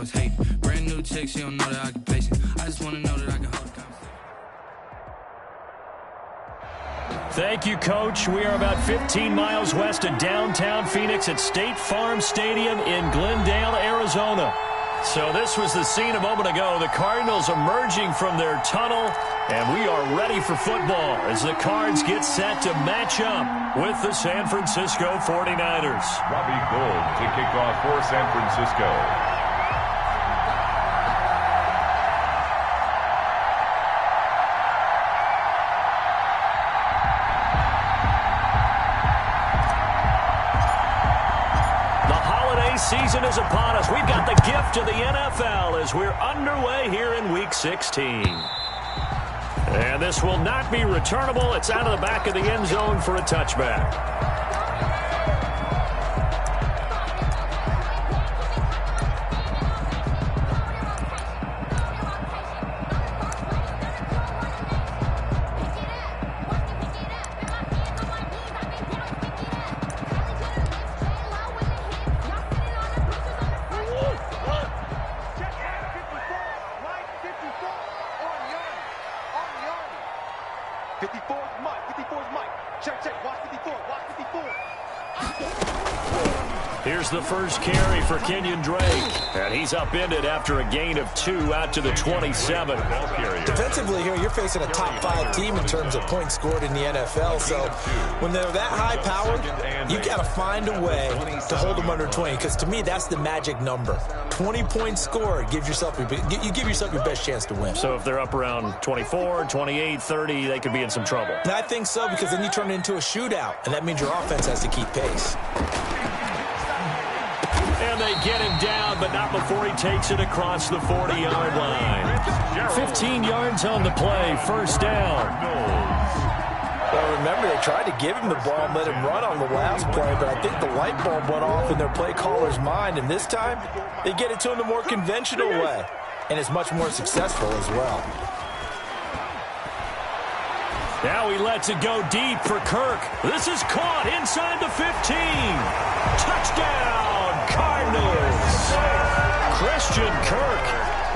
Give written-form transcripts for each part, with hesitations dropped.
was hating. Brand new chick, she don't know the occupation. I just wanna know that I can hold a conversation. Thank you, Coach. We are about 15 miles west of downtown Phoenix at State Farm Stadium in Glendale, Arizona. So this was the scene a moment ago. The Cardinals emerging from their tunnel, and we are ready for football as the Cards get set to match up with the San Francisco 49ers. Robbie Gould to kick off for San Francisco. Season is upon us. We've got the gift of the NFL as we're underway here in Week 16. And this will not be returnable. It's out of the back of the end zone for a touchback. Here's the first carry for Kenyon Drake. And he's upended after a gain of 2 out to the 27. Defensively here, you're facing a top 5 team in terms of points scored in the NFL. So when they're that high powered, you got to find a way to hold them under 20. Because to me, that's the magic number. 20 points scored gives yourself you give yourself your best chance to win. So if they're up around 24, 28, 30, they could be in some trouble. And I think so, because then you turn it into a shootout, and that means your offense has to keep pace. And they get him down, but not before he takes it across the 40-yard line. 15 yards on the play, first down. Well, remember, they tried to give him the ball and let him run on the last play, but I think the light bulb went off in their play caller's mind, and this time they get it to him the more conventional way, and it's much more successful as well. Now he lets it go deep for Kirk. This is caught inside the 15. Touchdown, Cardinals. Christian Kirk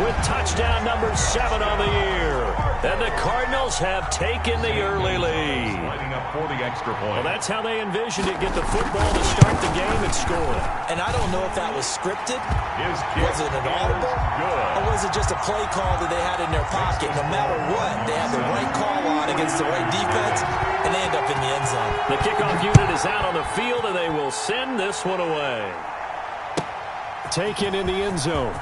with touchdown number 7 on the year. And the Cardinals have taken the early lead. Lining up for the extra point. Well, that's how they envisioned it. Get the football to start the game and score. And I don't know if that was scripted. Was it an audible? Or was it just a play call that they had in their pocket? No matter what, they had the right call on against the right defense, and they end up in the end zone. The kickoff unit is out on the field, and they will send this one away. Taken in the end zone.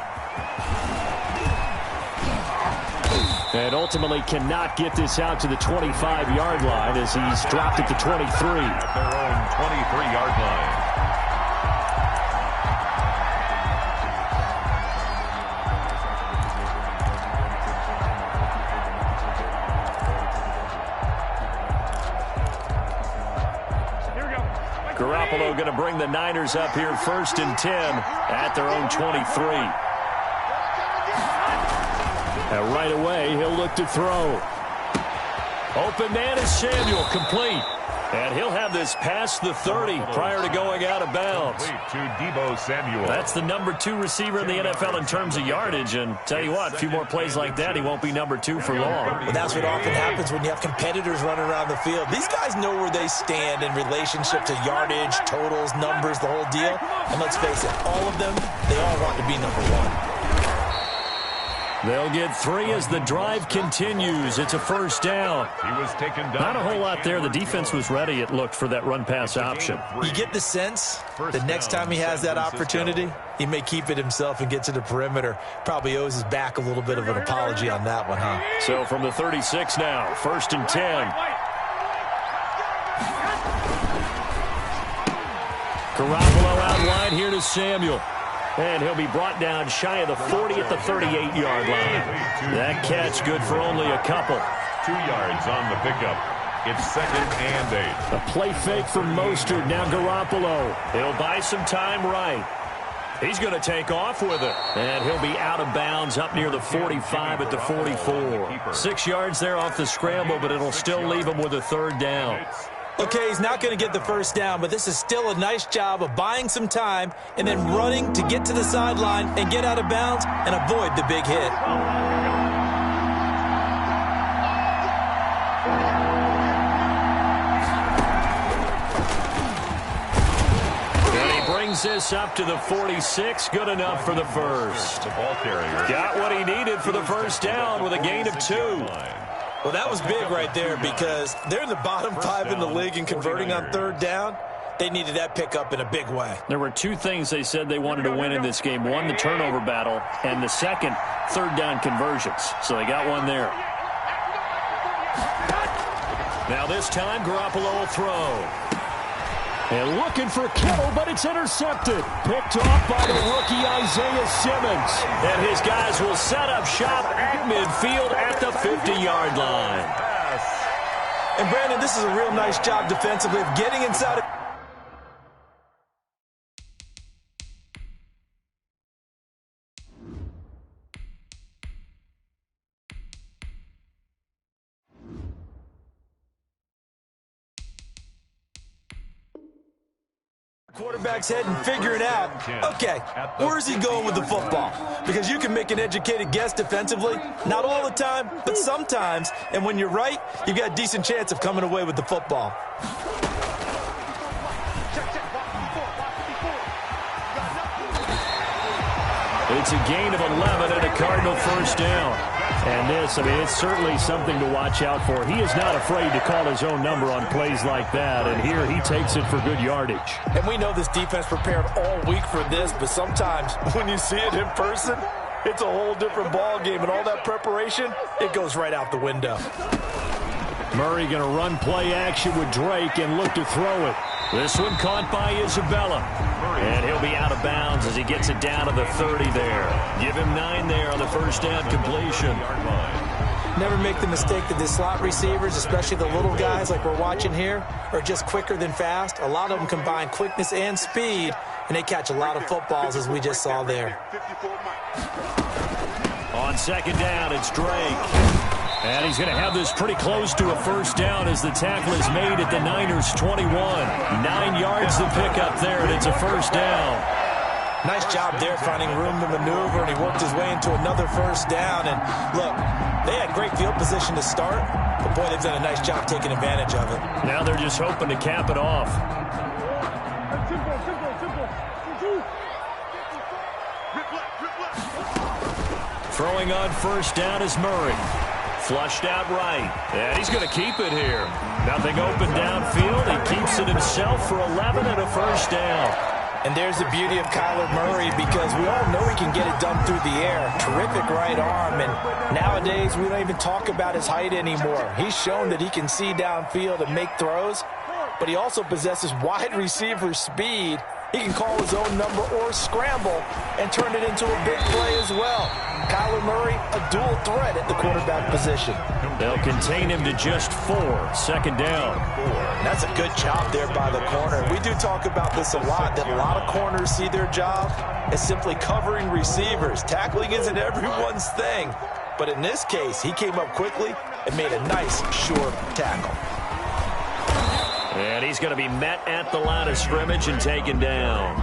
And ultimately cannot get this out to the 25-yard line as he's dropped at the 23. At their own 23-yard line. Garoppolo going to bring the Niners up here first and 10 at their own 23. And right away, he'll look to throw. Open man is Samuel, complete. And he'll have this past the 30 prior to going out of bounds. To Deebo Samuel. That's the number 2 receiver in the NFL in terms of yardage. And tell you what, a few more plays like that, he won't be number 2 for long. Well, that's what often happens when you have competitors running around the field. These guys know where they stand in relationship to yardage, totals, numbers, the whole deal. And let's face it, all of them, they all want to be number 1. They'll get 3 as the drive continues. It's a first down. He was taken down. Not a whole lot there. The defense was ready, it looked, for that run-pass option. You get the sense the next time he has that opportunity, he may keep it himself and get to the perimeter. Probably owes his back a little bit of an apology on that one, huh? So from the 36 now, first and 10. Garoppolo out wide here to Samuel. And he'll be brought down shy of the 40 at the 38-yard line. That catch good for only a couple. 2 yards on the pickup. It's 2nd and 8. A play fake for Mostert. Now Garoppolo. He'll buy some time right. He's going to take off with it. And he'll be out of bounds up near the 45 at the 44. 6 yards there off the scramble, but it'll still leave him with a 3rd down. Okay, he's not going to get the first down, but this is still a nice job of buying some time and then running to get to the sideline and get out of bounds and avoid the big hit. And he brings this up to the 46. Good enough for the first. The ball carrier Got what he needed for the first down with a gain of 2. Well, that was big right there because they're in the bottom 5 in the league in converting on third down. They needed that pickup in a big way. There were 2 things they said they wanted to win in this game. One, the turnover battle, and the second, third down conversions. So they got one there. Now this time, Garoppolo will throw. And looking for Kittle, but it's intercepted. Picked off by the rookie Isaiah Simmons. And his guys will set up shop at midfield at the 50-yard line. And, Brandon, this is a real nice job defensively of getting inside. Quarterback's head and figuring out, okay, where's he going with the football? Because you can make an educated guess defensively, not all the time, but sometimes. And when you're right, you've got a decent chance of coming away with the football. It's a gain of 11 and a Cardinal first down. And this, I mean, it's certainly something to watch out for. He is not afraid to call his own number on plays like that, and here he takes it for good yardage. And we know this defense prepared all week for this, but sometimes when you see it in person, it's a whole different ball game, and all that preparation, it goes right out the window. Murray going to run play action with Drake and look to throw it. This one caught by Isabella. And he'll be out of bounds as he gets it down to the 30 there. Give him 9 there on the first down completion. Never make the mistake that the slot receivers, especially the little guys like we're watching here, are just quicker than fast. A lot of them combine quickness and speed, and they catch a lot of footballs as we just saw there. On second down, it's Drake. And he's going to have this pretty close to a first down as the tackle is made at the Niners' 21. 9 yards to pick up there, and it's a first down. Nice job there finding room to maneuver, and he worked his way into another first down. And look, they had great field position to start, but boy, they've done a nice job taking advantage of it. Now they're just hoping to cap it off. Throwing on first down is Murray. Flushed out right. And he's going to keep it here. Nothing open downfield. He keeps it himself for 11 and a first down. And there's the beauty of Kyler Murray because we all know he can get it done through the air. Terrific right arm. And nowadays, we don't even talk about his height anymore. He's shown that he can see downfield and make throws, but he also possesses wide receiver speed. He can call his own number or scramble and turn it into a big play as well. Kyler Murray, a dual threat at the quarterback position. They'll contain him to just 4. Second down. That's a good job there by the corner. We do talk about this a lot, that a lot of corners see their job as simply covering receivers. Tackling isn't everyone's thing. But in this case, he came up quickly and made a nice, sure tackle. And he's going to be met at the line of scrimmage and taken down.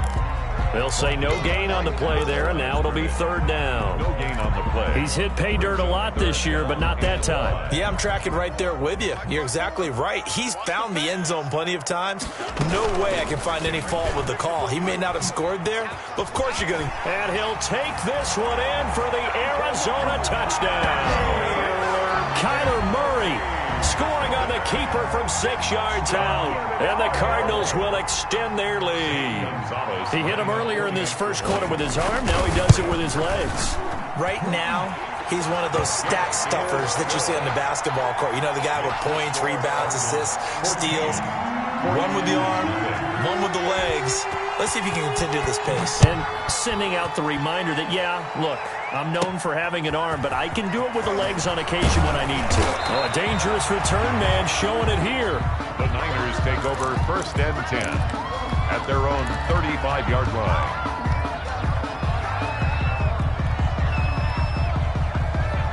They'll say no gain on the play there, and now it'll be third down. No gain on the play. He's hit pay dirt a lot this year, but not that time. Yeah, I'm tracking right there with you. You're exactly right. He's found the end zone plenty of times. No way I can find any fault with the call. He may not have scored there, but of course you're going to. And he'll take this one in for the Arizona touchdown. Kyler Murray scoring on the keeper from 6 yards out. And the Cardinals will extend their lead. He hit him earlier in this first quarter with his arm. Now he does it with his legs. Right now, he's one of those stat stuffers that you see on the basketball court. You know, the guy with points, rebounds, assists, steals. One with the arm, one with the legs. Let's see if he can continue this pace. And sending out the reminder that, yeah, look, I'm known for having an arm, but I can do it with the legs on occasion when I need to. Oh, a dangerous return man showing it here. The Niners take over first and 10 at their own 35-yard line.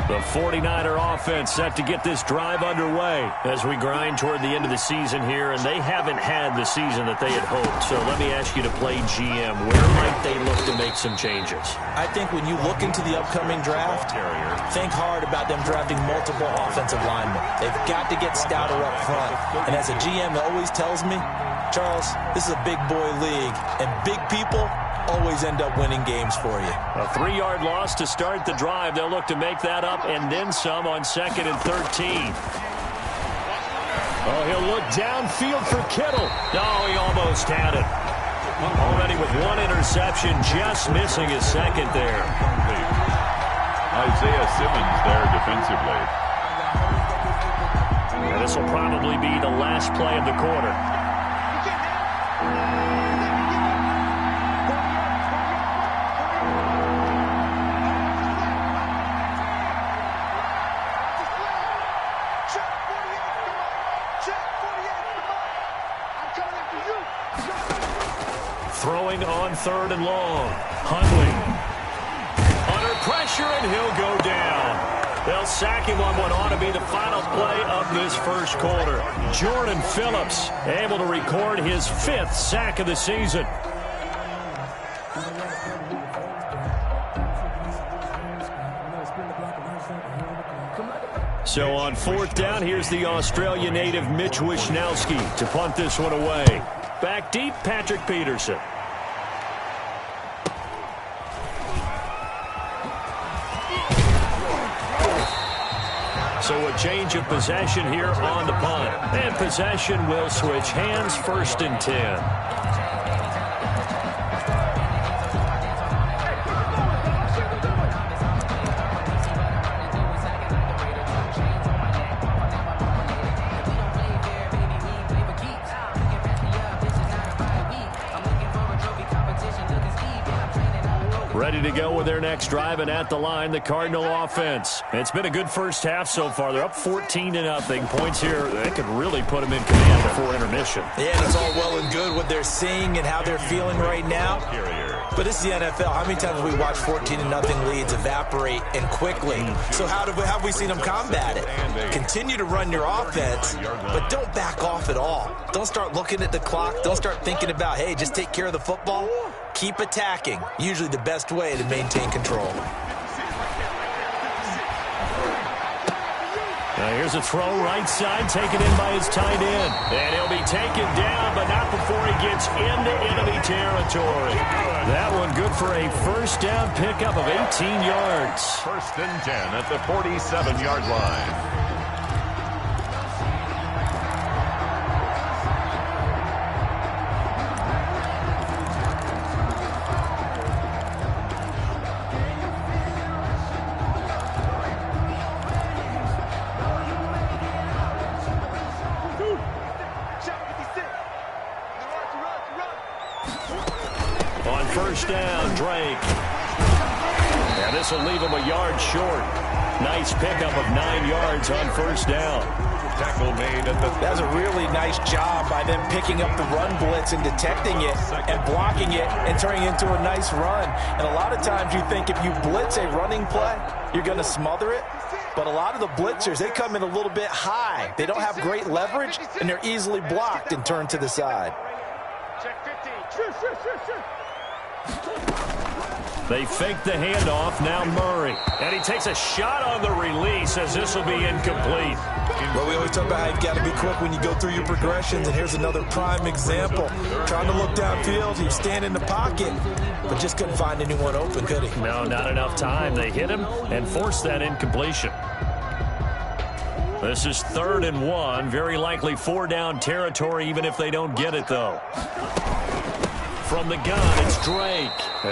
The 49er offense set to get this drive underway as we grind toward the end of the season here, and they haven't had the season that they had hoped. So let me ask you to play GM. Where might they look to make some changes? I think when you look into the upcoming draft, think hard about them drafting multiple offensive linemen. They've got to get stouter up front. And as a GM always tells me, Charles, this is a big boy league, and big people always end up winning games for you. A 3-yard loss to start the drive. They'll look to make that up and then some on 2nd and 13. Oh, he'll look downfield for Kittle. No, he almost had it. Already with 1 interception, just missing his second there. Isaiah Simmons there defensively. And this will probably be the last play of the quarter. Throwing on 3rd and long. Hundley. Under pressure, and he'll go down. They'll sack him on what ought to be the final play of this first quarter. Jordan Phillips able to record his 5th sack of the season. So on 4th down, here's the Australia native Mitch Wishnowski to punt this one away. Back deep, Patrick Peterson. So a change of possession here on the punt. And possession will switch hands, 1st and 10. Ready to go with their next drive, and at the line, the Cardinal offense. It's been a good first half so far. They're up 14-0. Points here, they could really put them in command before intermission. Yeah, and it's all well and good what they're seeing and how they're feeling right now. But it's the NFL. How many times have we watched 14-0 leads evaporate and quickly? So how have we seen them combat it? Continue to run your offense, but don't back off at all. Don't start looking at the clock. Don't start thinking about, hey, just take care of the football. Keep attacking. Usually the best way to maintain control. Now here's a throw right side, taken in by his tight end. And he'll be taken down, but not before he gets into enemy territory. That one good for a 1st down pickup of 18 yards. 1st and 10 at the 47-yard line. On 1st down, Drake. And this will leave him a yard short. Nice pickup of 9 yards on 1st down. Tackle made at the... That was a really nice job by them picking up the run blitz and detecting it and blocking it and turning it into a nice run. And a lot of times you think if you blitz a running play, you're going to smother it. But a lot of the blitzers, they come in a little bit high. They don't have great leverage, and they're easily blocked and turned to the side. They fake the handoff, now Murray. And he takes a shot on the release as this will be incomplete. Well, we always talk about how you've got to be quick when you go through your progressions, and here's another prime example. Trying to look downfield, he was standing in the pocket, but just couldn't find anyone open, could he? No, not enough time. They hit him and forced that incompletion. This is 3rd and 1, very likely 4-down territory, even if they don't get it, though. From the gun, it's Drake.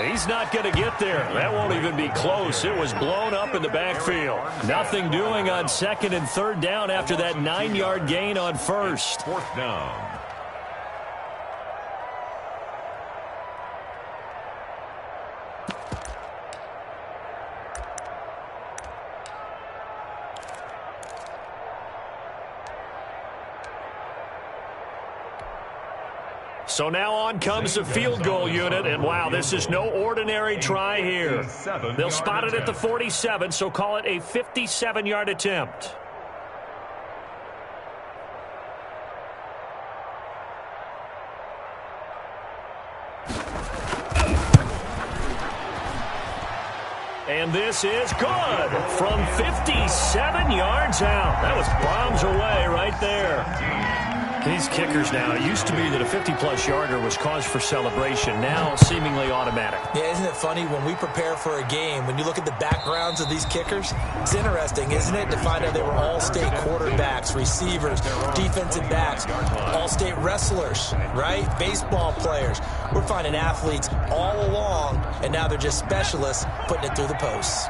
He's not going to get there. That won't even be close. It was blown up in the backfield. Nothing doing on 2nd and 3rd down after that 9-yard gain on 1st. 4th down. So now on comes the field goal unit, and wow, this is no ordinary try here. They'll spot it at the 47, so call it a 57-yard attempt. And this is good from 57 yards out. That was bombs away right there. These kickers now, it used to be that a 50-plus yarder was cause for celebration. Now seemingly automatic. Yeah, isn't it funny when we prepare for a game, when you look at the backgrounds of these kickers, it's interesting, isn't it, to find out they were all-state quarterbacks, receivers, defensive backs, all-state wrestlers, right? Baseball players. We're finding athletes all along, and now they're just specialists putting it through the posts.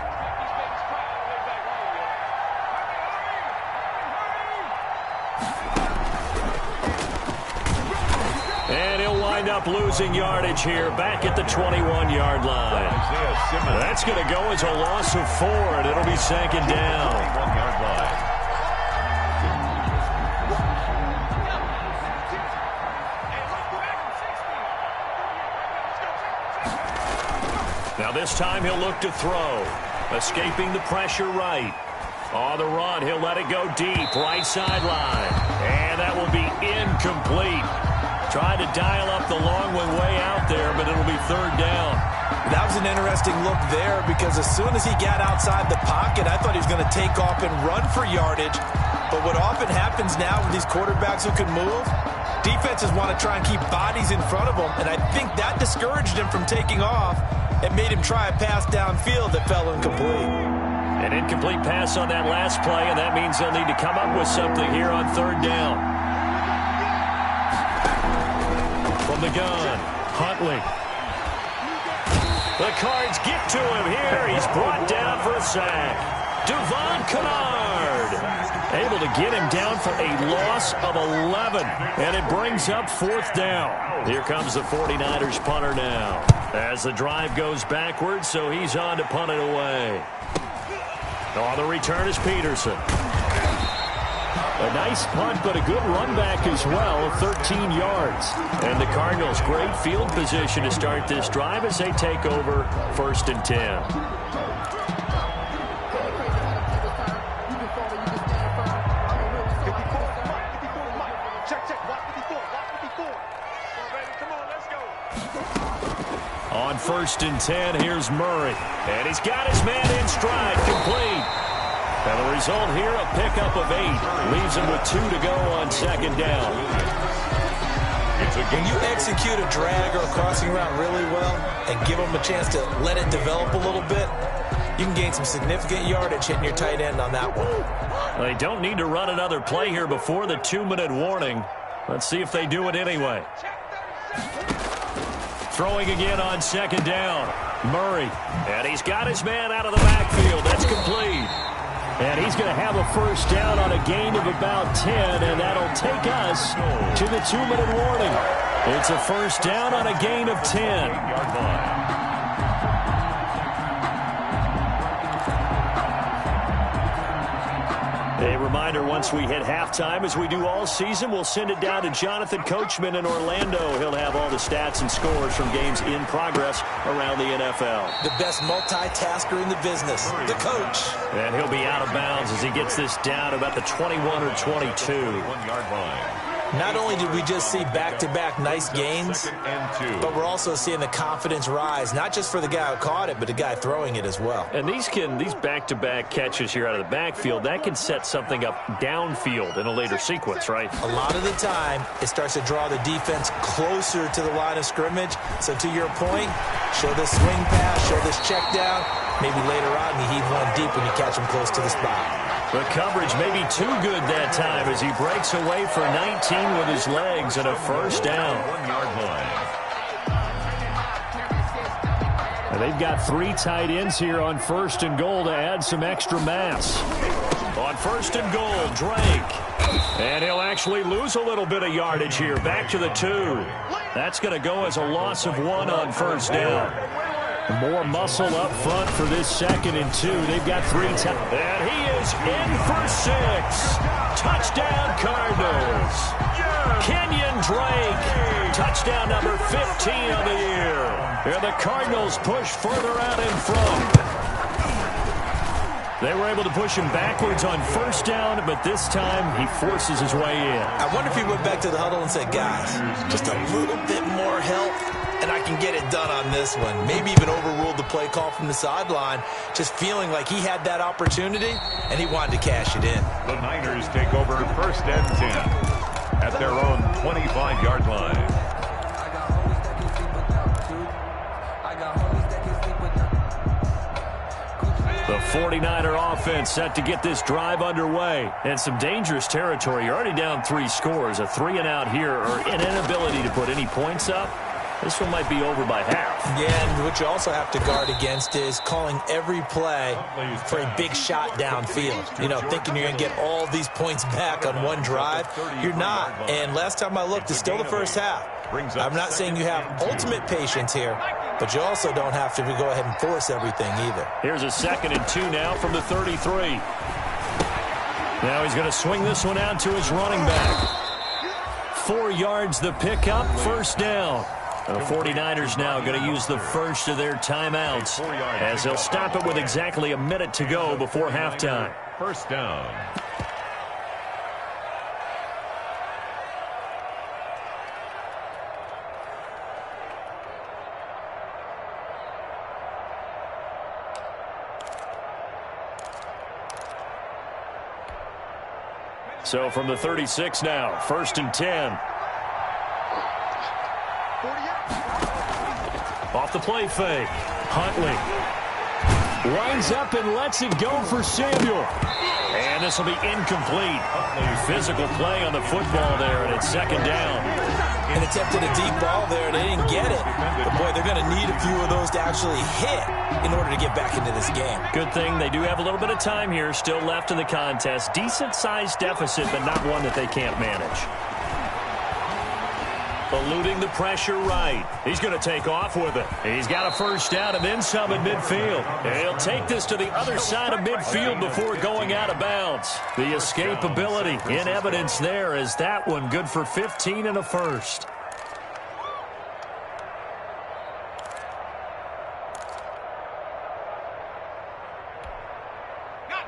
And he'll wind up losing yardage here back at the 21-yard line. That's going to go as a loss of 4, and it'll be second down. Now this time he'll look to throw. Escaping the pressure right. On the run, he'll let it go deep, right sideline. And that will be incomplete. Tried to dial up the long one way out there, but it'll be third down. That was an interesting look there because as soon as he got outside the pocket, I thought he was going to take off and run for yardage. But what often happens now with these quarterbacks who can move, defenses want to try and keep bodies in front of them, and I think that discouraged him from taking off and made him try a pass downfield that fell incomplete. An incomplete pass on that last play, and that means they'll need to come up with something here on third down. From the gun, Huntley. The Cards get to him here. He's brought down for a sack. Devon Kennard able to get him down for a loss of 11. And it brings up fourth down. Here comes the 49ers punter now. As the drive goes backwards, so he's on to punt it away. On the return is Peterson. A nice punt, but a good run back as well of 13 yards. And the Cardinals, great field position to start this drive as they take over 1st and 10. On 1st and 10, here's Murray. And he's got his man in stride, complete. And the result here, a pickup of 8. Leaves him with 2 to go on second down. When you execute a drag or a crossing route really well and give them a chance to let it develop a little bit, you can gain some significant yardage hitting your tight end on that one. They don't need to run another play here before the 2-minute warning. Let's see if they do it anyway. Throwing again on second down. Murray. And he's got his man out of the backfield. That's complete. And he's going to have a first down on a gain of about 10, and that'll take us to the 2-minute warning. It's a first down on a gain of 10. A reminder, once we hit halftime, as we do all season, we'll send it down to Jonathan Coachman in Orlando. He'll have all the stats and scores from games in progress around the NFL. The best multitasker in the business, the coach. And he'll be out of bounds as he gets this down about the 21 or 22. 1-yard line. Not only did we just see back-to-back nice gains, but we're also seeing the confidence rise, not just for the guy who caught it, but the guy throwing it as well. And these back-to-back catches here out of the backfield, that can set something up downfield in a later sequence, right? A lot of the time, it starts to draw the defense closer to the line of scrimmage. So to your point, show this swing pass, show this check down. Maybe later on, you heave one deep when you catch him close to the spot. The coverage may be too good that time as he breaks away for 19 with his legs and a first down. 1-yard line. And they've got 3 tight ends here on 1st and goal to add some extra mass. On 1st and goal, Drake. And he'll actually lose a little bit of yardage here. Back to the 2. That's going to go as a loss of 1 on first down. More muscle up front for this 2nd and 2. They've got 3 times. And he is in for 6. Touchdown, Cardinals. Kenyon Drake. Touchdown number 15 of the year. And the Cardinals push further out in front. They were able to push him backwards on 1st down, but this time he forces his way in. I wonder if he went back to the huddle and said, guys, just a little bit more help, and I can get it done on this one. Maybe even overruled the play call from the sideline, just feeling like he had that opportunity, and he wanted to cash it in. The Niners take over 1st and 10 at their own 25-yard line. The 49er offense set to get this drive underway. And some dangerous territory. You're already down 3 scores. A 3-and-out here or an inability to put any points up. This one might be over by half. Yeah, and what you also have to guard against is calling every play for a big shot downfield. You know, thinking you're going to get all these points back on one drive. You're not. And last time I looked, it's still the first half. I'm not saying you have ultimate patience here, but you also don't have to go ahead and force everything either. Here's a 2nd and 2 now from the 33. Now he's going to swing this one out to his running back. 4 yards the pickup, 1st down. The 49ers now going to use the first of their timeouts as they'll stop it with exactly a minute to go before halftime. 1st down. So from the 36 now, 1st and 10. Off the play fake. Huntley winds up and lets it go for Samuel. And this will be incomplete. Physical play on the football there, and it's 2nd down. And attempted a deep ball there. They didn't get it. But, boy, they're going to need a few of those to actually hit in order to get back into this game. Good thing they do have a little bit of time here still left in the contest. Decent-sized deficit, but not one that they can't manage. Eluding the pressure right. He's going to take off with it. He's got a 1st down and then some at midfield. He'll take this to the other side of midfield before going out of bounds. The escapability in evidence there as that one good for 15 and a 1st.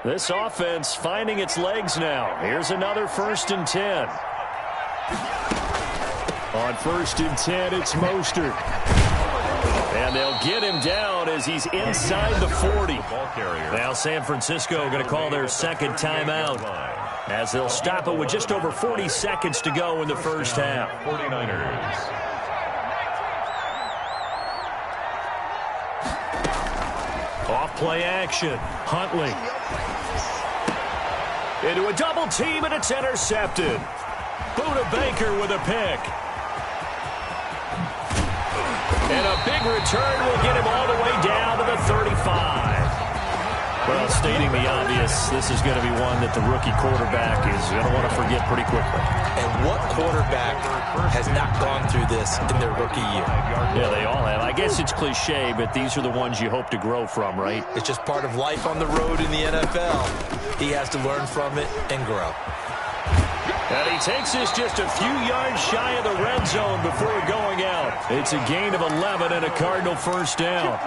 This offense finding its legs now. Here's another 1st and 10. On 1st and 10, it's Mostert. And they'll get him down as he's inside the 40. Now San Francisco going to call their 2nd timeout as they'll stop it with just over 40 seconds to go in the 1st half. 49ers. Off play action. Huntley. Into a double team, and it's intercepted. Buda Baker with a pick. And a big return will get him all the way down to the 35. Well, stating the obvious, this is going to be one that the rookie quarterback is going to want to forget pretty quickly. And what quarterback has not gone through this in their rookie year? Yeah, they all have. I guess it's cliche, but these are the ones you hope to grow from, right? It's just part of life on the road in the NFL. He has to learn from it and grow. And he takes this just a few yards shy of the red zone before going out. It's a gain of 11 and a Cardinal 1st down.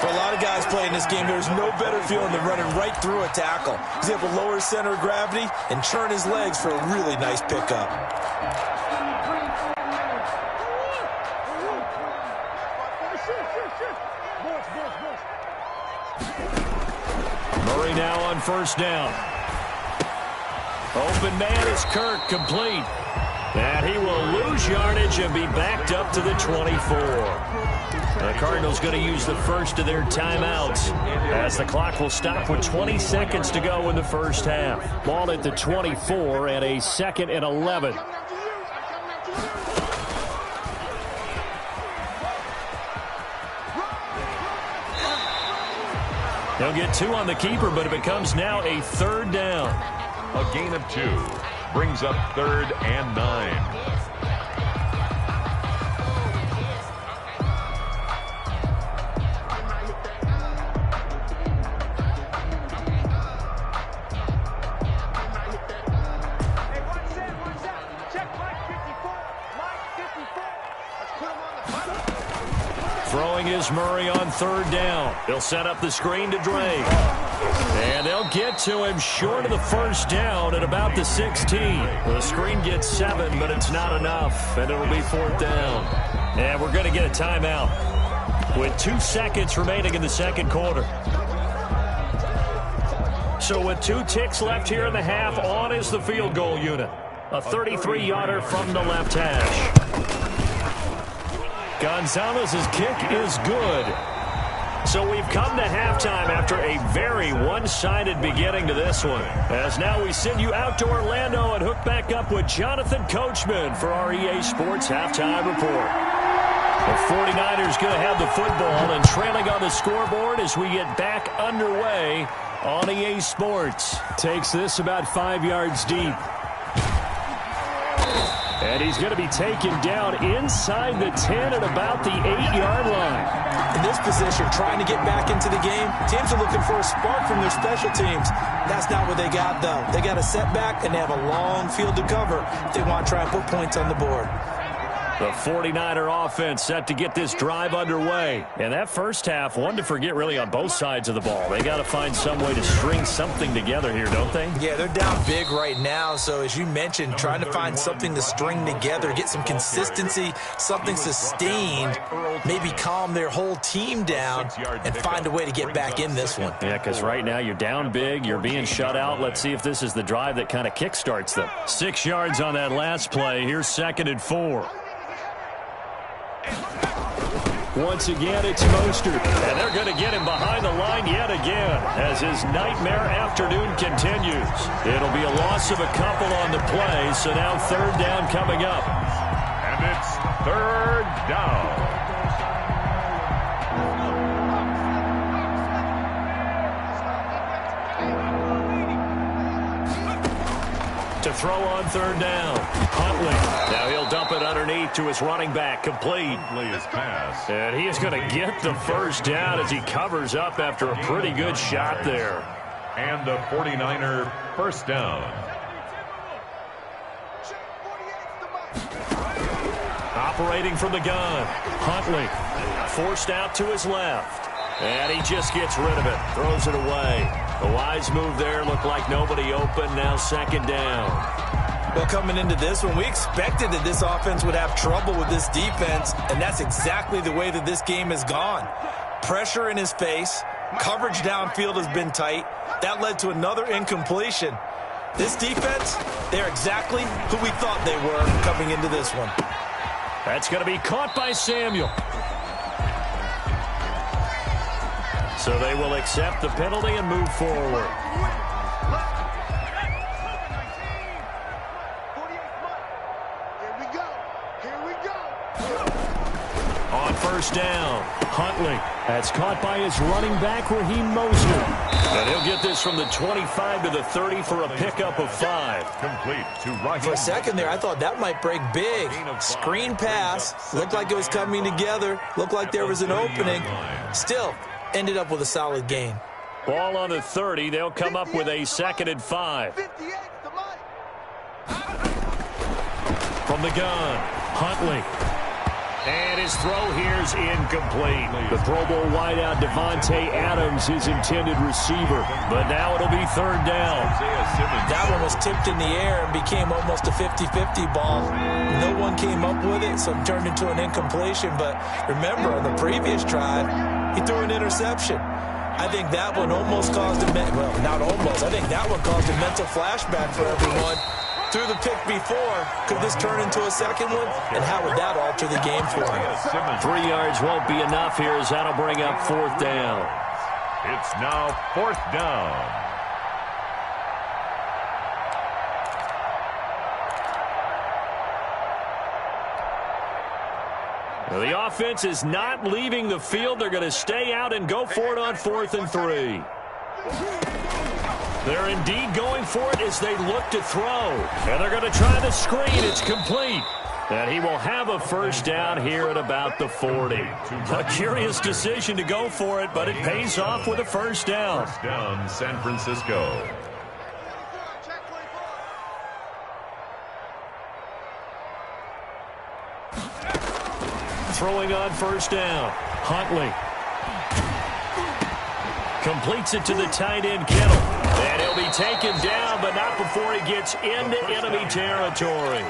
For a lot of guys playing this game, there's no better feeling than running right through a tackle. He's able to lower his center of gravity and turn his legs for a really nice pickup. Murray now on 1st down. Open man is Kirk, complete. And he will lose yardage and be backed up to the 24. The Cardinals going to use the first of their timeouts as the clock will stop with 20 seconds to go in the 1st half. Ball at the 24 and a 2nd and 11. They'll get 2 on the keeper, but it becomes now a 3rd down. A gain of 2 brings up 3rd and 9. Throwing is Murray on third down. He'll set up the screen to Drake. And they'll get to him short of the first down at about the 16. The screen gets 7, but it's not enough, and it'll be fourth down. And we're going to get a timeout with 2 seconds remaining in the second quarter. So with 2 ticks left here in the half, on is the field goal unit. A 33-yarder from the left hash. Gonzalez's kick is good. So we've come to halftime after a very one-sided beginning to this one. As now we send you out to Orlando and hook back up with Jonathan Coachman for our EA Sports Halftime Report. The 49ers going to have the football and trailing on the scoreboard as we get back underway on EA Sports. Takes this about 5 yards deep. And he's going to be taken down inside the 10 at about the 8-yard line. In this position, trying to get back into the game, teams are looking for a spark from their special teams. That's not what they got, though. They got a setback, and they have a long field to cover if they want to try and put points on the board. The 49er offense set to get this drive underway. And that first half, one to forget really on both sides of the ball. They got to find some way to string something together here, don't they? Yeah, they're down big right now. So as you mentioned, trying to find something to string together, get some consistency, something sustained, maybe calm their whole team down and find a way to get back in this one. Yeah, because right now you're down big, you're being shut out. Let's see if this is the drive that kind of kickstarts them. 6 yards on that last play. Here's 2nd and 4. Once again, it's Mostert. And they're going to get him behind the line yet again as his nightmare afternoon continues. It'll be a loss of a couple on the play, so now third down coming up. And it's third down. To throw on third down, Huntley. Now he'll dump it underneath to his running back, complete. His pass. And he is going to get the first down as he covers up after a pretty good shot there. And a 49er first down. Operating from the gun, Huntley forced out to his left. And he just gets rid of it, throws it away. A wise move there, looked like nobody open, now second down. Well, coming into this one, we expected that this offense would have trouble with this defense, and that's exactly the way that this game has gone. Pressure in his face, coverage downfield has been tight. That led to another incompletion. This defense, they're exactly who we thought they were coming into this one. That's going to be caught by Samuel. So they will accept the penalty and move forward. On first down, Huntley. That's caught by his running back, Raheem Mostert. And he'll get this from the 25 to the 30 for a pickup of 5. Complete to Raheem. For a second there, I thought that might break big. Screen pass. Looked like it was coming together. Looked like there was an opening. Still, ended up with a solid gain. Ball on the 30. They'll come up with a 2nd and 5. From the gun, Huntley. And his throw here's incomplete. The Pro Bowl wideout Devontae Adams, his intended receiver. But now it'll be third down. That one was tipped in the air and became almost a 50-50 ball. No one came up with it, so it turned into an incompletion. But remember, on the previous drive, he threw an interception. I think that one almost caused a well, not almost. I think that one caused a mental flashback for everyone. Threw the pick before. Could this turn into a second one? And how would that alter the game for him? 3 yards won't be enough here as that'll bring up fourth down. It's now fourth down. Well, the offense is not leaving the field. They're going to stay out and go for it on 4th and 3. They're indeed going for it as they look to throw. And they're going to try the screen. It's complete. And he will have a first down here at about the 40. A curious decision to go for it, but it pays off with a first down. First down, San Francisco. Throwing on first down, Huntley. Completes it to the tight end, Kittle. And he'll be taken down, but not before he gets into enemy territory.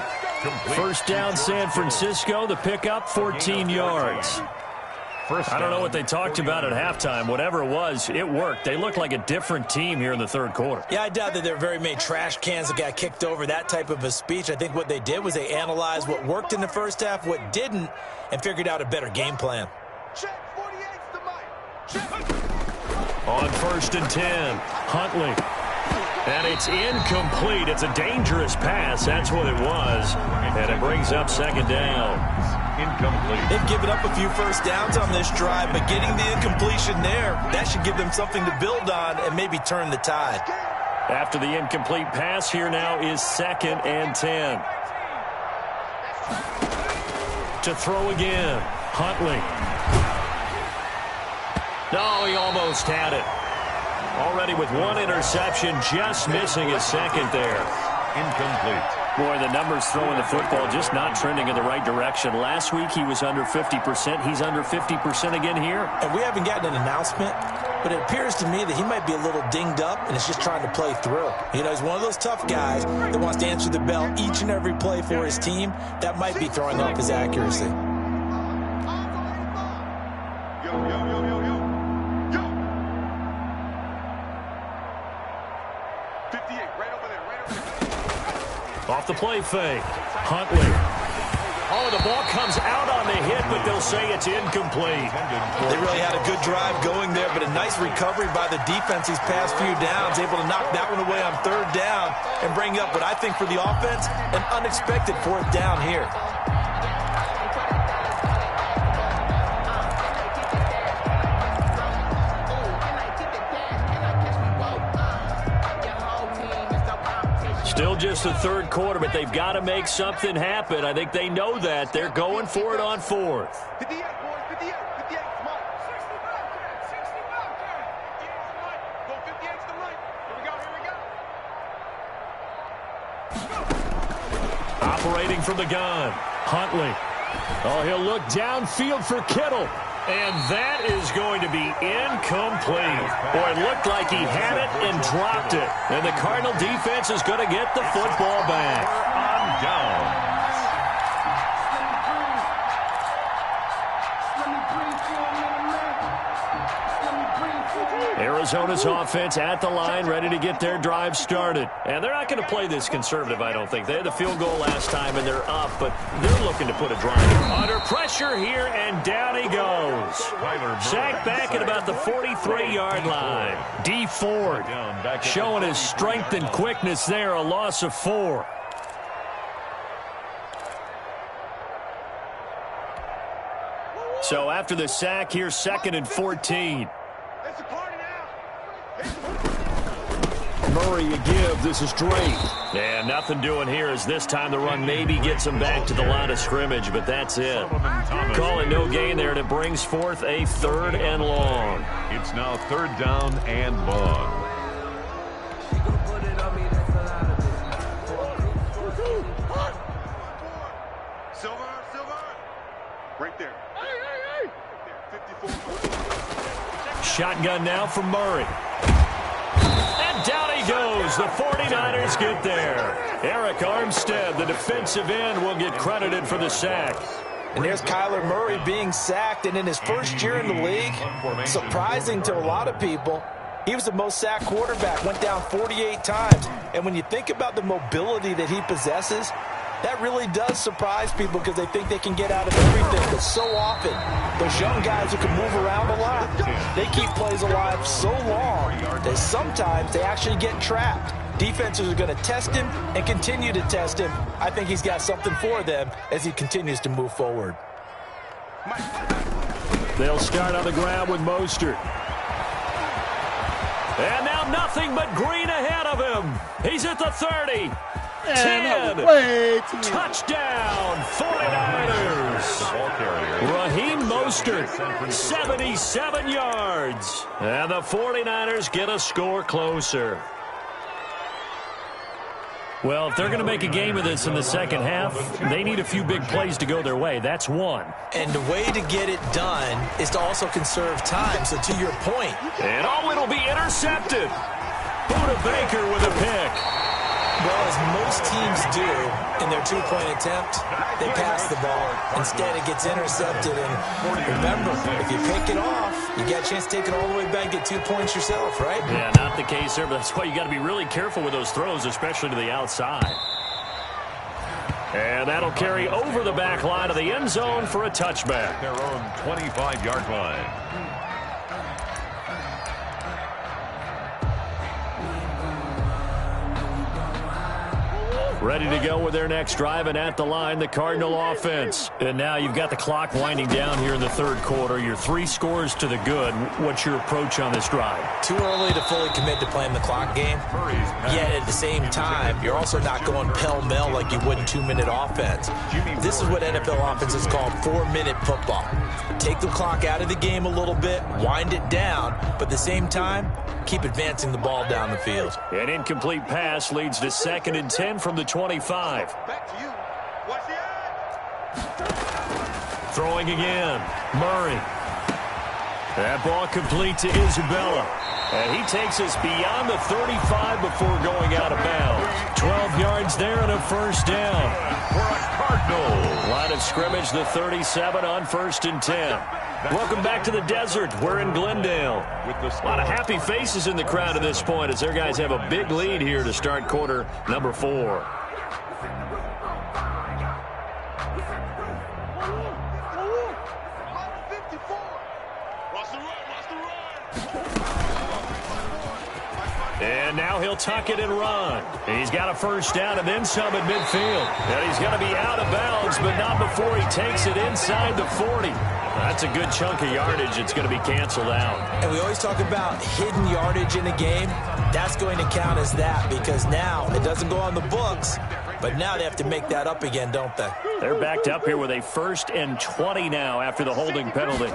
First down, San Francisco. The pickup, 14 yards. I don't know what they talked about at halftime. Whatever it was, it worked. They looked like a different team here in the third quarter. Yeah, I doubt that there were very many trash cans that got kicked over, that type of a speech. I think what they did was they analyzed what worked in the first half, what didn't, and figured out a better game plan. On 1st and 10, Huntley. And it's incomplete. It's a dangerous pass. That's what it was. And it brings up second down. Incomplete. They've given up a few first downs on this drive, but getting the incompletion there, that should give them something to build on and maybe turn the tide. After the incomplete pass, here now is 2nd and 10. To throw again, Huntley. No, he almost had it. Already with one interception, just missing his second there. Incomplete. Boy, the numbers throwing the football just not trending in the right direction. Last week he was under 50%. He's under 50% again here. And we haven't gotten an announcement, but it appears to me that he might be a little dinged up and is just trying to play through. You know, he's one of those tough guys that wants to answer the bell each and every play for his team. That might be throwing off his accuracy. Off the play fake, Huntley. Oh, the ball comes out on the hit, but they'll say it's incomplete. They really had a good drive going there, but a nice recovery by the defense these past few downs, able to knock that one away on 3rd down and bring up what I think for the offense, an unexpected 4th down here. Still just the third quarter, but they've got to make something happen. I think they know that. They're going for it on 4th. Operating from the gun, Huntley. Oh, he'll look downfield for Kittle. And that is going to be incomplete. Boy, it looked like he had it and dropped it. And the Cardinal defense is going to get the football back. On down. Arizona's offense at the line, ready to get their drive started. And they're not going to play this conservative, I don't think. They had the field goal last time, and they're up, but they're looking to put a drive under pressure here, and down he goes. Sacked back at about the 43-yard line. D. Ford showing his strength and quickness there, a loss of 4. So after the sack, here's 2nd and 14. Murray a give. This is Drake. And nothing doing here as this time the run maybe gets him back to the line of scrimmage, but that's it. Call it no gain there, and it brings forth a 3rd and long. It's now 3rd down and long. Silver. Right there. Shotgun now from Murray. And down he goes. The 49ers get there. Eric Armstead, the defensive end, will get credited for the sack. And there's Kyler Murray being sacked, and in his first year in the league, surprising to a lot of people, he was the most sacked quarterback, went down 48 times. And when you think about the mobility that he possesses, that really does surprise people because they think they can get out of everything. But so often, those young guys who can move around a lot, they keep plays alive so long that sometimes they actually get trapped. Defenses are going to test him and continue to test him. I think he's got something for them as he continues to move forward. They'll start on the ground with Mostert. And now nothing but green ahead of him. He's at the 30. 10. Touchdown, 49ers. Raheem Mostert, 77 yards. And the 49ers get a score closer. Well, if they're going to make a game of this in the second half, they need a few big plays to go their way. That's one. And the way to get it done is to also conserve time. So to your point. And it'll be intercepted. Buda Baker with a pick. Well, as most teams do in their two-point attempt, they pass the ball. Instead, it gets intercepted. And remember, if you pick it off, you get a chance to take it all the way back, get 2 points yourself, right? Yeah, not the case there, but that's why you got to be really careful with those throws, especially to the outside. And that'll carry over the back line of the end zone for a touchback. Their own 25-yard line. Ready to go with their next drive, and at the line, the Cardinal offense. And now you've got the clock winding down here in the third quarter. You're 3 scores to the good. What's your approach on this drive? Too early to fully commit to playing the clock game. Yet at the same time, you're also not going pell-mell like you would in 2-minute offense. This is what NFL offenses call 4-minute football. Take the clock out of the game a little bit, wind it down, but at the same time, keep advancing the ball down the field. An incomplete pass leads to 2nd and 10 from the 25. Back to you. Watch the eye. Throwing again. Murray. That ball complete to Isabella. And he takes us beyond the 35 before going out of bounds. 12 yards there and a first down. For a Cardinal. Line of scrimmage, the 37 on 1st and 10. Welcome back to the desert. We're in Glendale. A lot of happy faces in the crowd at this point as their guys have a big lead here to start quarter number 4. And now he'll tuck it and run. He's got a first down and then some at midfield. And he's going to be out of bounds, but not before he takes it inside the 40. That's a good chunk of yardage. It's going to be canceled out. And we always talk about hidden yardage in a game. That's going to count as that because now it doesn't go on the books, but now they have to make that up again, don't they? They're backed up here with a 1st and 20 now after the holding penalty.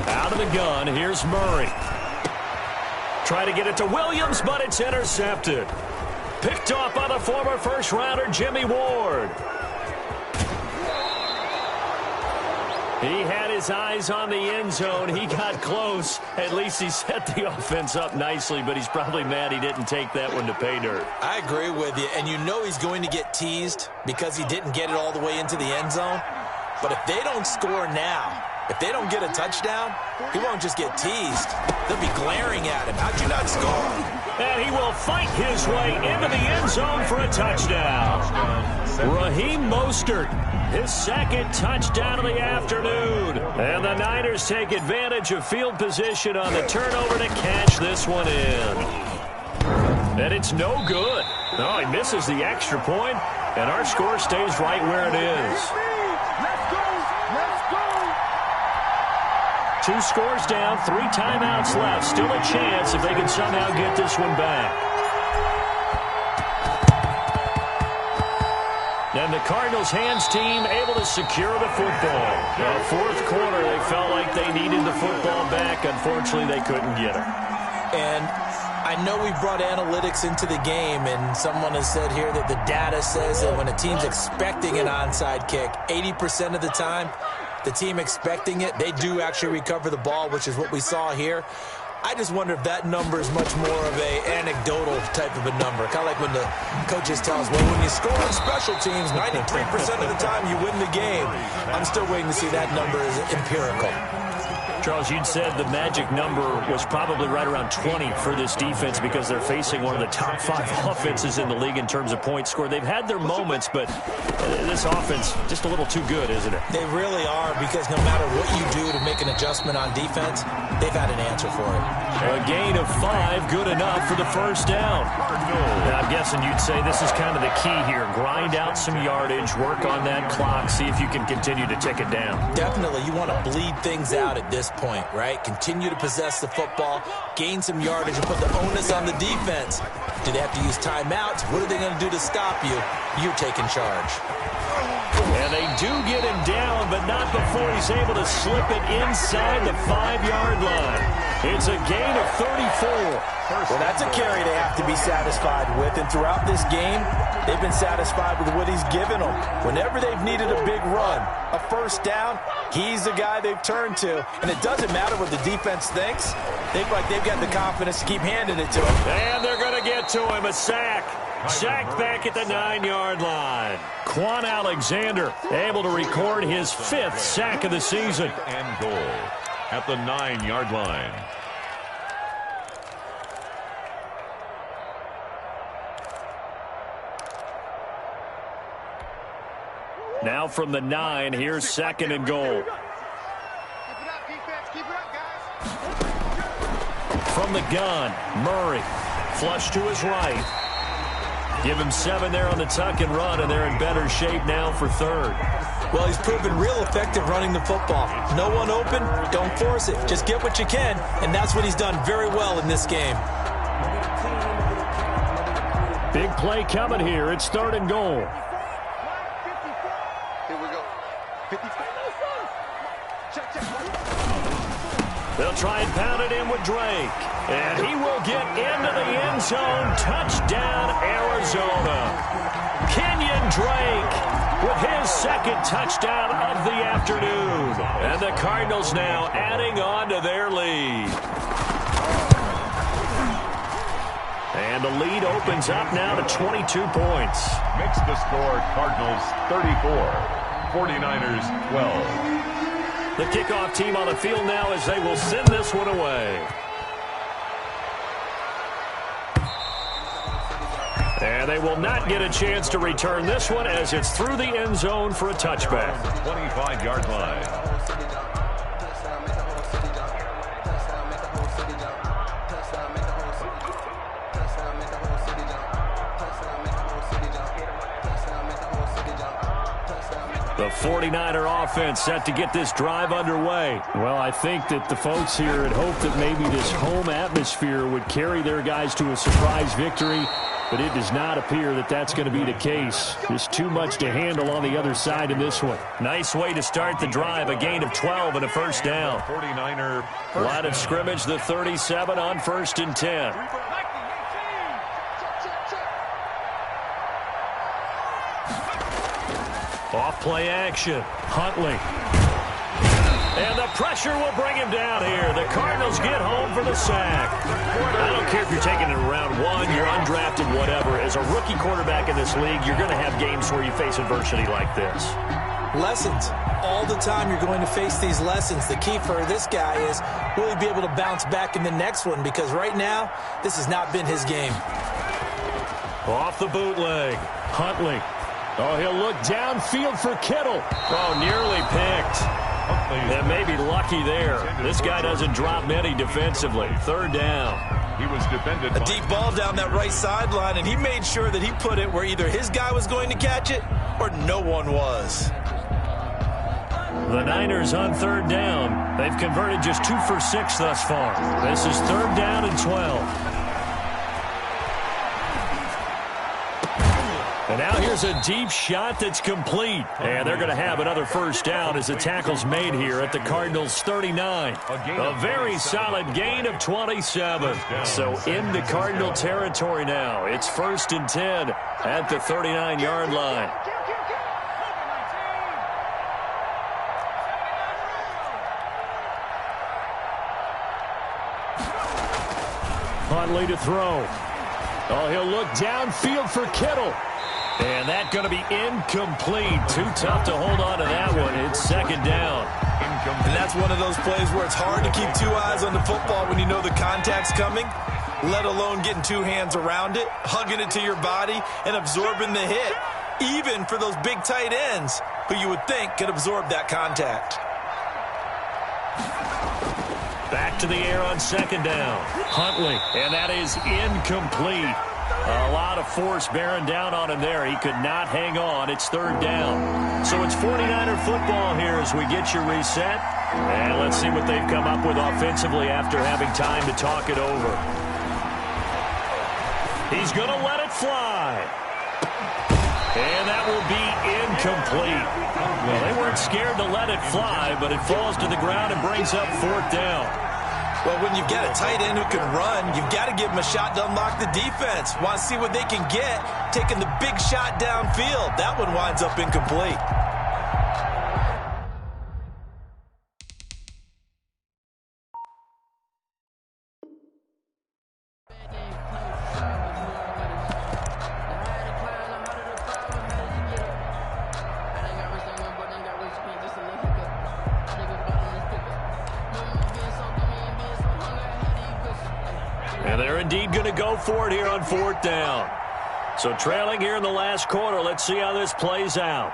Out of the gun, here's Murray. Try to get it to Williams, but it's intercepted. Picked off by the former first-rounder Jimmy Ward. He had his eyes on the end zone. He got close. At least he set the offense up nicely, but he's probably mad he didn't take that one to pay dirt. I agree with you, and you know he's going to get teased because he didn't get it all the way into the end zone. But if they don't score now, if they don't get a touchdown, he won't just get teased. They'll be glaring at him. How'd you not score? And he will fight his way into the end zone for a touchdown. Raheem Mostert, his 2nd touchdown of the afternoon. And the Niners take advantage of field position on the turnover to catch this one in. And it's no good. No, he misses the extra point, and our score stays right where it is. 2 scores down, 3 timeouts left. Still a chance if they can somehow get this one back. And the Cardinals' hands team able to secure the football. The 4th quarter, they felt like they needed the football back. Unfortunately, they couldn't get it. And I know we brought analytics into the game, and someone has said here that the data says that when a team's expecting an onside kick, 80% of the time, the team expecting it, they do actually recover the ball, which is what we saw here. I just wonder if that number is much more of a anecdotal type of a number. Kind of like when the coaches tell us, well, when you score on special teams, 93% of the time you win the game. I'm still waiting to see that number is empirical. Charles, you'd said the magic number was probably right around 20 for this defense because they're facing one of the top 5 offenses in the league in terms of points scored. They've had their moments, but this offense just a little too good, isn't it? They really are, because no matter what you do to make an adjustment on defense, they've had an answer for it. A gain of 5, good enough for the first down. Now, I'm guessing you'd say this is kind of the key here. Grind out some yardage, work on that clock, see if you can continue to tick it down. Definitely. You want to bleed things out at this point, right? Continue to possess the football, gain some yardage, and put the onus on the defense. Do they have to use timeouts? What are they going to do to stop you? You're taking charge. And they do get him down, but not before he's able to slip it inside the 5-yard line. It's a gain of 34. Well, that's a carry they have to be satisfied with. And throughout this game, they've been satisfied with what he's given them. Whenever they've needed a big run, a first down, he's the guy they've turned to. And it doesn't matter what the defense thinks. They look like they've got the confidence to keep handing it to him. And they're going to get to him. A sack. Sacked back at the 9-yard line. Quan Alexander able to record his 5th sack of the season. And goal at the 9-yard line. Now from the 9, here's 2nd and goal. Keep it up, defense. Keep it up, guys. From the gun, Murray. Flush to his right. Give him 7 there on the tuck and run, and they're in better shape now for 3rd. Well, he's proven real effective running the football. No one open, don't force it. Just get what you can, and that's what he's done very well in this game. Big play coming here. It's 3rd and goal. Here we go. 55. Check. They'll try and pound it in with Drake. And he will get into the end zone. Touchdown, Arizona. Kenyon Drake with his 2nd touchdown of the afternoon. And the Cardinals now adding on to their lead. And the lead opens up now to 22 points. Makes the score Cardinals 34, 49ers 12. The kickoff team on the field now as they will send this one away. And they will not get a chance to return this one as it's through the end zone for a touchback. 25-yard line. The 49er offense set to get this drive underway. Well, I think that the folks here had hoped that maybe this home atmosphere would carry their guys to a surprise victory, but it does not appear that that's going to be the case. There's too much to handle on the other side in this one. Nice way to start the drive, a gain of 12 and a first down. 49er. Line of scrimmage, the 37 on 1st and 10. Off play action. Huntley. And the pressure will bring him down here. The Cardinals get home for the sack. I don't care if you're taking it in round 1, you're undrafted, whatever. As a rookie quarterback in this league, you're going to have games where you face adversity like this. Lessons. All the time you're going to face these lessons. The key for this guy is, will he be able to bounce back in the next one? Because right now, this has not been his game. Off the bootleg. Huntley. Oh, he'll look downfield for Kittle. Oh, nearly picked. And maybe lucky there. This guy doesn't drop many defensively. 3rd down. He was defended. A deep ball down that right sideline, and he made sure that he put it where either his guy was going to catch it or no one was. The Niners on 3rd down. They've converted just 2 for 6 thus far. This is 3rd down and 12. And now here's a deep shot that's complete. And they're going to have another first down as the tackle's made here at the Cardinals' 39. A very solid gain of 27. So into Cardinal territory now. It's 1st and 10 at the 39-yard line. Huntley to throw. Oh, he'll look downfield for Kittle. And that's going to be incomplete. Too tough to hold on to that one. It's 2nd down. And that's one of those plays where it's hard to keep 2 eyes on the football when you know the contact's coming, let alone getting 2 hands around it, hugging it to your body, and absorbing the hit, even for those big tight ends who you would think could absorb that contact. Back to the air on 2nd down. Huntley, and that is incomplete. A lot of force bearing down on him there. He could not hang on. It's 3rd down. So it's 49er football here as we get you reset. And let's see what they've come up with offensively after having time to talk it over. He's going to let it fly. And that will be incomplete. Well, they weren't scared to let it fly, but it falls to the ground and brings up 4th down. Well, when you've got a tight end who can run, you've got to give him a shot to unlock the defense. Want to see what they can get, taking the big shot downfield. That one winds up incomplete. And they're indeed going to go for it here on 4th down. So trailing here in the last quarter. Let's see how this plays out.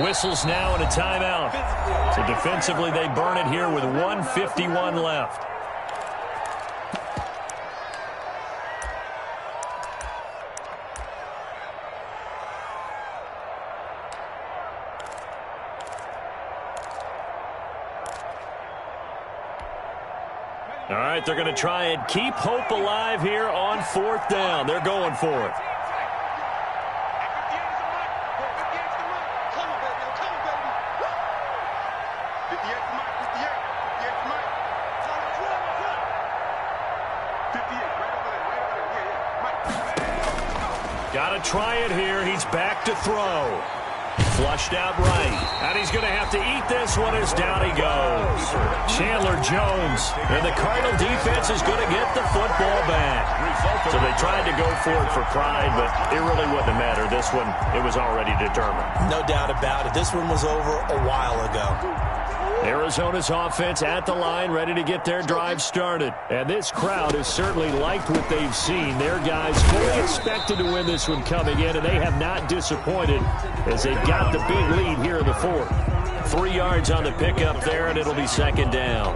Whistles now and a timeout. So defensively they burn it here with 1:51 left. All right, they're going to try and keep hope alive here on 4th down. They're going for it. Got to try it here. He's back to throw. Flushed out right. And he's going to have to eat this one as down he goes. Chandler Jones. And the Cardinal defense is going to get the football back. So they tried to go for it for pride, but it really wouldn't have mattered. This one, it was already determined. No doubt about it. This one was over a while ago. Arizona's offense at the line, ready to get their drive started. And this crowd has certainly liked what they've seen. Their guys fully expected to win this one coming in, and they have not disappointed as they've got the big lead here in the 4th. 3 yards on the pickup there, and it'll be 2nd down.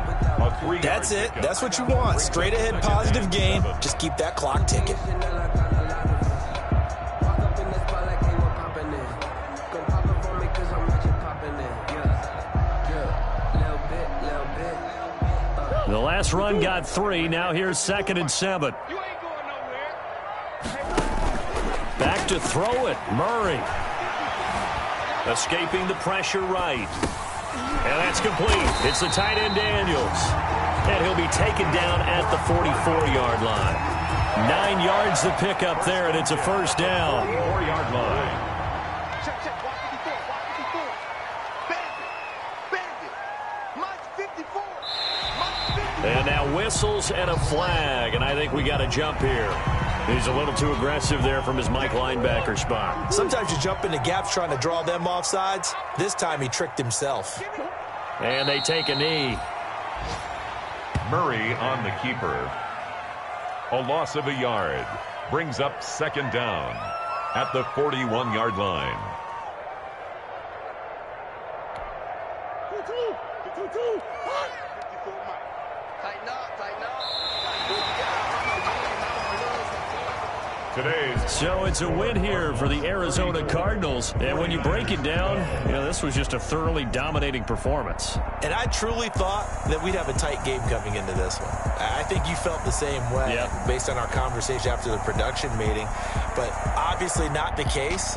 That's it. That's what you want. Straight ahead positive game. Just keep that clock ticking. The last run got 3. Now here's 2nd and 7. Back to throw it. Murray. Escaping the pressure right. And that's complete. It's the tight end Daniels. And he'll be taken down at the 44-yard line. 9 yards to pick up there, and it's a 1st down. 4-yard line. And now whistles and a flag, and I think we got a jump here. He's a little too aggressive there from his Mike linebacker spot. Sometimes you jump into gaps trying to draw them off sides. This time he tricked himself. And they take a knee. Murray on the keeper. A loss of a yard. Brings up 2nd down at the 41-yard line. So it's a win here for the Arizona Cardinals. And when you break it down, this was just a thoroughly dominating performance. And I truly thought that we'd have a tight game coming into this one. I think you felt the same way based on our conversation after the production meeting. But obviously not the case.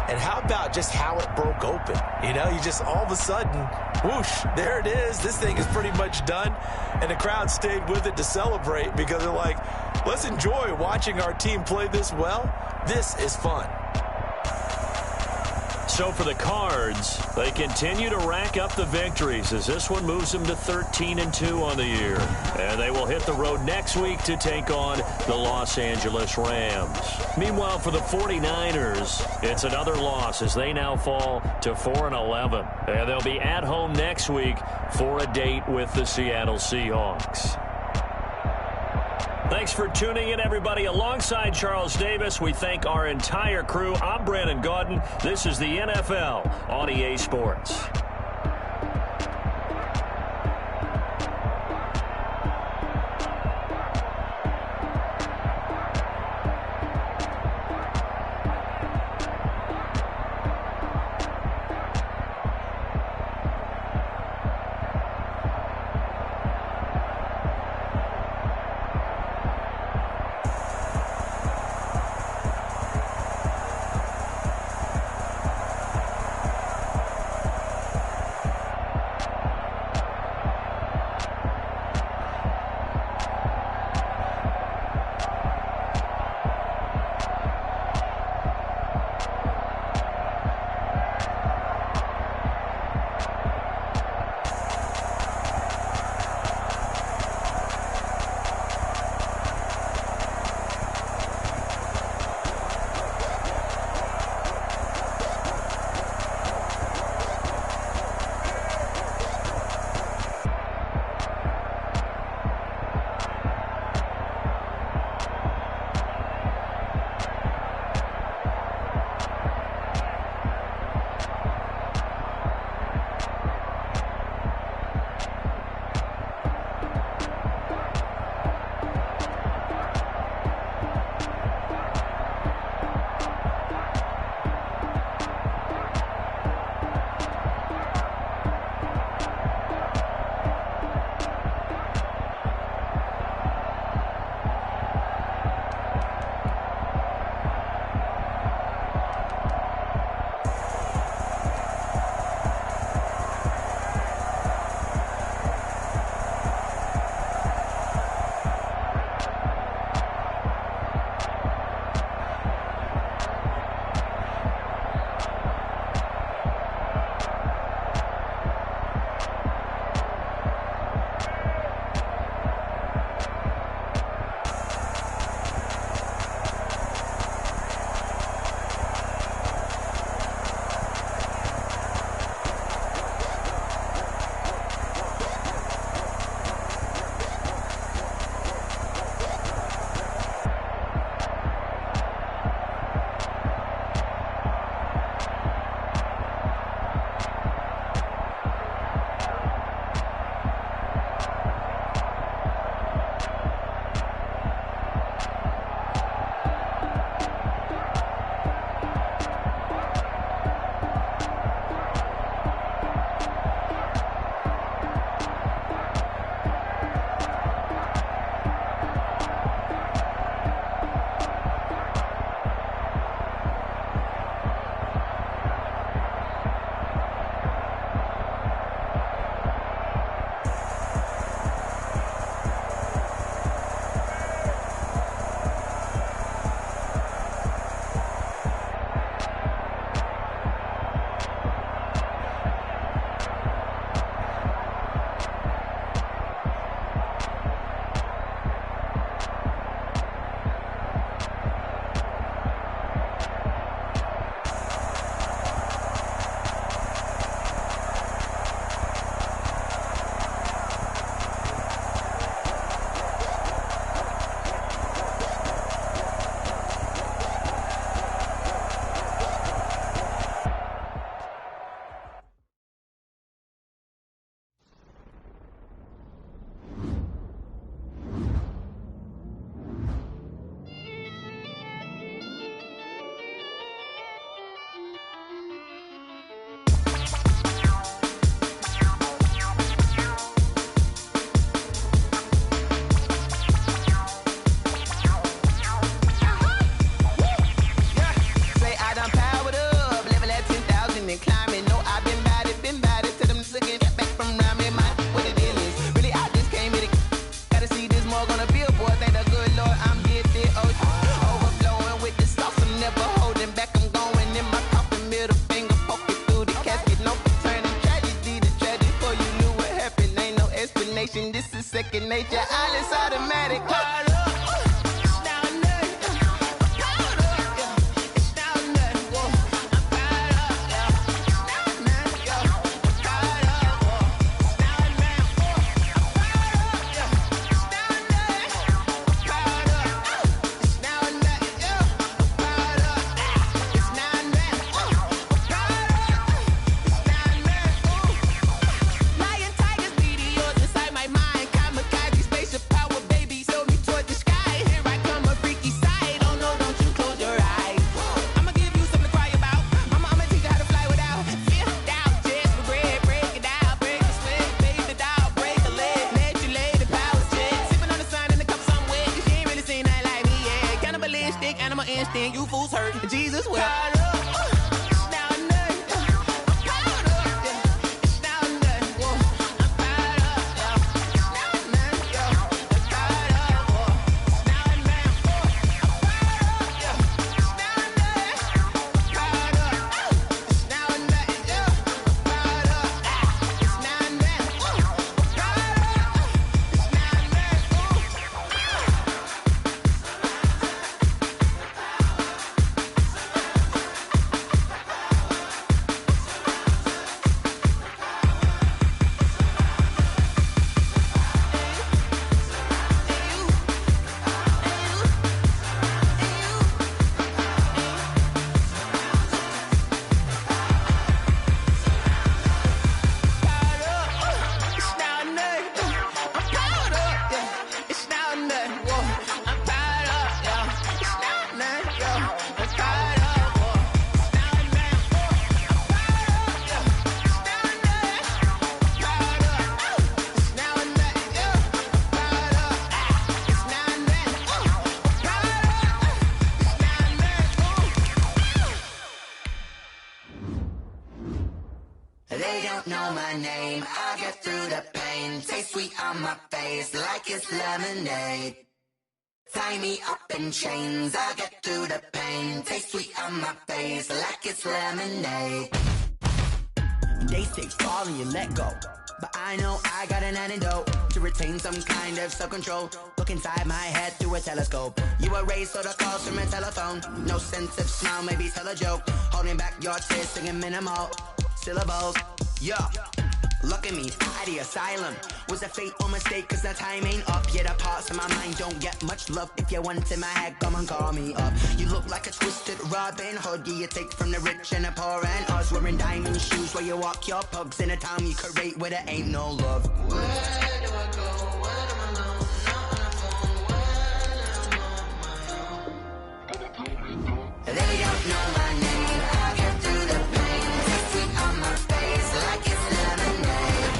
And how about just how it broke open? You just all of a sudden, whoosh, there it is. This thing is pretty much done. And the crowd stayed with it to celebrate because they're like, let's enjoy watching our team play this well. This is fun. So for the Cards, they continue to rack up the victories as this one moves them to 13-2 on the year. And they will hit the road next week to take on the Los Angeles Rams. Meanwhile, for the 49ers, it's another loss as they now fall to 4-11. And they'll be at home next week for a date with the Seattle Seahawks. Thanks for tuning in, everybody. Alongside Charles Davis, we thank our entire crew. I'm Brandon Gaudin. This is the NFL on EA Sports. second nature. All is automatic. Caught up. Instinct, you fools hurt. Jesus will. They don't know my name, I get through the pain. Taste sweet on my face like it's lemonade. Tie me up in chains, I get through the pain. Taste sweet on my face like it's lemonade. They say fall and you let go, but I know I got an antidote to retain some kind of self-control. Look inside my head through a telescope. You erase all the calls from a telephone. No sense of smile, maybe tell a joke. Holding back your tears, singing minimal syllables. Yeah, look at me, at the asylum. Was a fate or mistake, cause the time ain't up. Yet the parts of my mind don't get much love. If you want in my head, come and call me up. You look like a twisted Robin Hood. Yeah, you take from the rich and the poor and us. Wearing diamond shoes where you walk your pugs. In a town you create where there ain't no love. Where do I go? When I'm alone? Not on the phone. When I'm on my own. They don't know my name. I get through the pain. Taste sweet on my face like it's lemonade.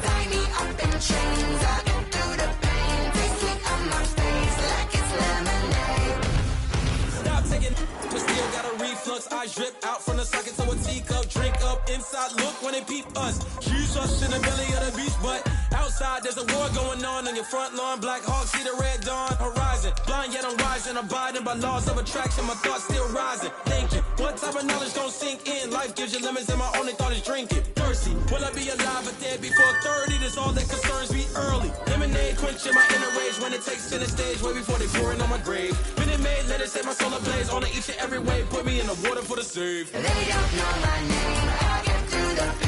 Tie me up in chains. I get through the pain. Taste sweet on my face like it's lemonade. Stop taking, but still got a reflux. I drip out from the socket to a teacup. Drink up inside, look when they peep us. Shoes us in the belly of the beach, but outside there's a war going on your front lawn. Black Hawk, see the red dawn horizon. Blind yet I'm rising, abiding by laws of attraction. My thoughts still rising. Thinking, what type of knowledge don't sink in? Life gives you lemons and my only thought is drinking. Thirsty, will I be alive or dead before 30? That's all that concerns me early. Lemonade quenching my inner rage when it takes to the stage way before they pour it on my grave. Minute Maid, let it set my soul ablaze on each and every way. Put me in the water for the save. They don't know my name. I get through the